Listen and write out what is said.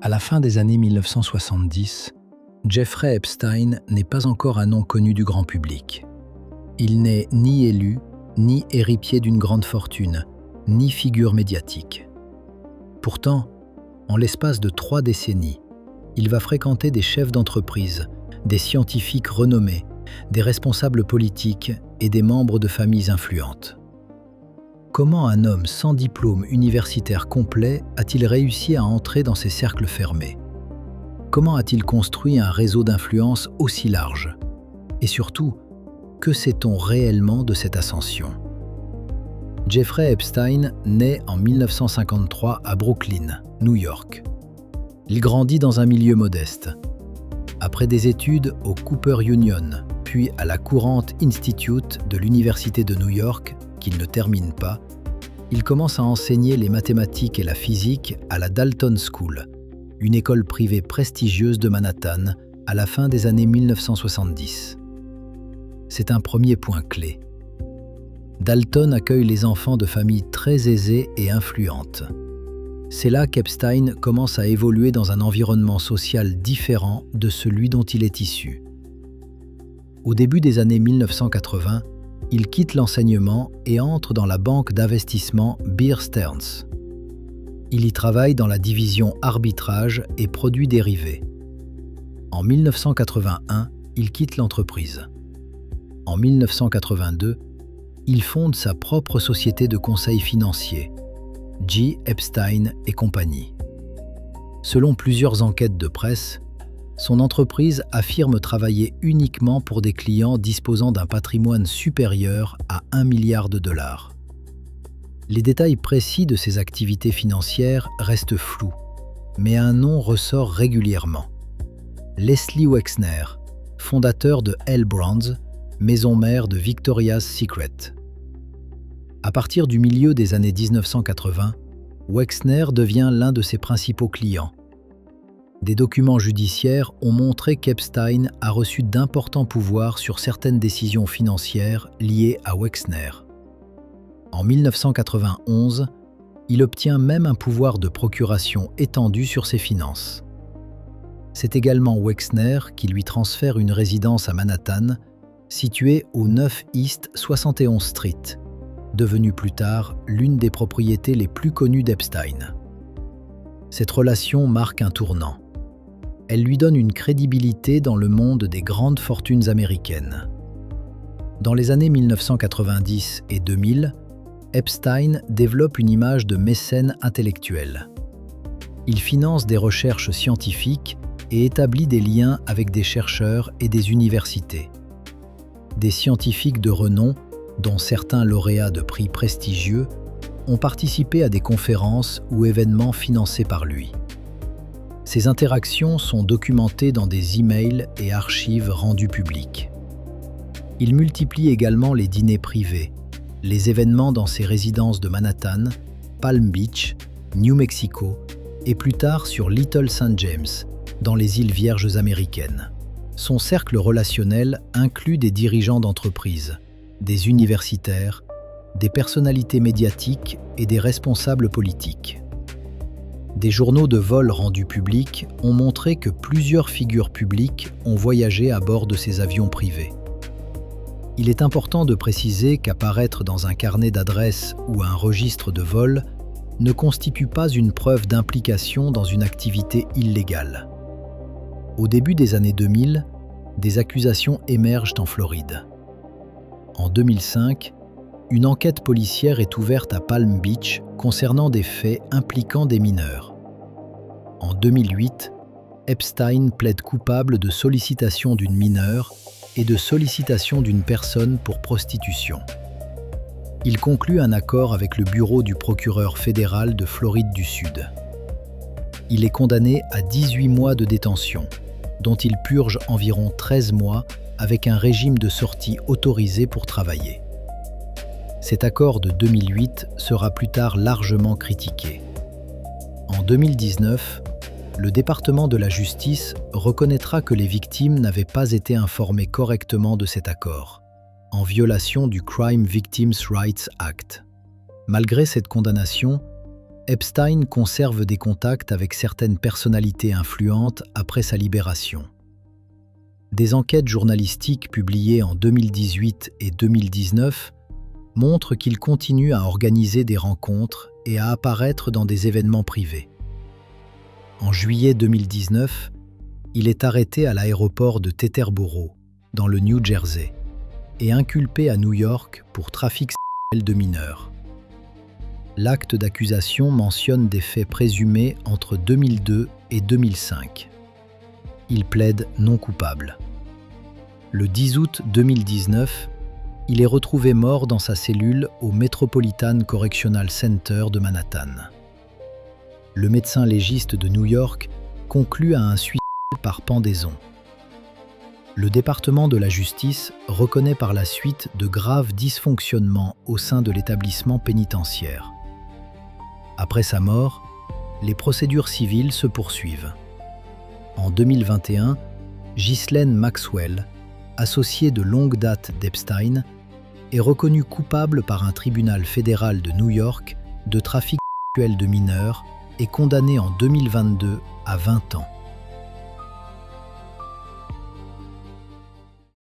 À la fin des années 1970, Jeffrey Epstein n'est pas encore un nom connu du grand public. Il n'est ni élu, ni héritier d'une grande fortune, ni figure médiatique. Pourtant, en l'espace de 3 décennies, il va fréquenter des chefs d'entreprise, des scientifiques renommés, des responsables politiques et des membres de familles influentes. Comment un homme sans diplôme universitaire complet a-t-il réussi à entrer dans ces cercles fermés? Comment a-t-il construit un réseau d'influence aussi large? Et surtout, que sait-on réellement de cette ascension? Jeffrey Epstein naît en 1953 à Brooklyn, New York. Il grandit dans un milieu modeste. Après des études au Cooper Union, puis à la Courant Institute de l'Université de New York, qu'il ne termine pas, il commence à enseigner les mathématiques et la physique à la Dalton School, une école privée prestigieuse de Manhattan, à la fin des années 1970. C'est un premier point clé. Dalton accueille les enfants de familles très aisées et influentes. C'est là qu'Epstein commence à évoluer dans un environnement social différent de celui dont il est issu. Au début des années 1980, il quitte l'enseignement et entre dans la banque d'investissement Bear Stearns. Il y travaille dans la division arbitrage et produits dérivés. En 1981, il quitte l'entreprise. En 1982, il fonde sa propre société de conseil financier, G. Epstein et compagnie. Selon plusieurs enquêtes de presse, son entreprise affirme travailler uniquement pour des clients disposant d'un patrimoine supérieur à 1 milliard de dollars. Les détails précis de ses activités financières restent flous, mais un nom ressort régulièrement. Leslie Wexner, fondateur de L Brands, maison mère de Victoria's Secret. À partir du milieu des années 1980, Wexner devient l'un de ses principaux clients. Des documents judiciaires ont montré qu'Epstein a reçu d'importants pouvoirs sur certaines décisions financières liées à Wexner. En 1991, il obtient même un pouvoir de procuration étendu sur ses finances. C'est également Wexner qui lui transfère une résidence à Manhattan, située au 9 East 71 Street, devenue plus tard l'une des propriétés les plus connues d'Epstein. Cette relation marque un tournant. Elle lui donne une crédibilité dans le monde des grandes fortunes américaines. Dans les années 1990 et 2000, Epstein développe une image de mécène intellectuel. Il finance des recherches scientifiques et établit des liens avec des chercheurs et des universités. Des scientifiques de renom, dont certains lauréats de prix prestigieux, ont participé à des conférences ou événements financés par lui. Ces interactions sont documentées dans des emails et archives rendus publics. Il multiplie également les dîners privés, les événements dans ses résidences de Manhattan, Palm Beach, New Mexico et plus tard sur Little St. James, dans les îles Vierges américaines. Son cercle relationnel inclut des dirigeants d'entreprises, des universitaires, des personnalités médiatiques et des responsables politiques. Des journaux de vol rendus publics ont montré que plusieurs figures publiques ont voyagé à bord de ces avions privés. Il est important de préciser qu'apparaître dans un carnet d'adresses ou un registre de vol ne constitue pas une preuve d'implication dans une activité illégale. Au début des années 2000, des accusations émergent en Floride. En 2005, une enquête policière est ouverte à Palm Beach concernant des faits impliquant des mineurs. En 2008, Epstein plaide coupable de sollicitation d'une mineure et de sollicitation d'une personne pour prostitution. Il conclut un accord avec le bureau du procureur fédéral de Floride du Sud. Il est condamné à 18 mois de détention, dont il purge environ 13 mois avec un régime de sortie autorisé pour travailler. Cet accord de 2008 sera plus tard largement critiqué. En 2019, le département de la justice reconnaîtra que les victimes n'avaient pas été informées correctement de cet accord, en violation du Crime Victims' Rights Act. Malgré cette condamnation, Epstein conserve des contacts avec certaines personnalités influentes après sa libération. Des enquêtes journalistiques publiées en 2018 et 2019 montrent qu'il continue à organiser des rencontres et à apparaître dans des événements privés. En juillet 2019, il est arrêté à l'aéroport de Teterboro, dans le New Jersey, et inculpé à New York pour trafic sexuel de mineurs. L'acte d'accusation mentionne des faits présumés entre 2002 et 2005. Il plaide non coupable. Le 10 août 2019, il est retrouvé mort dans sa cellule au Metropolitan Correctional Center de Manhattan. Le médecin légiste de New York conclut à un suicide par pendaison. Le département de la justice reconnaît par la suite de graves dysfonctionnements au sein de l'établissement pénitentiaire. Après sa mort, les procédures civiles se poursuivent. En 2021, Ghislaine Maxwell, associée de longue date d'Epstein, est reconnue coupable par un tribunal fédéral de New York de trafic sexuel de mineurs et condamnée en 2022 à 20 ans.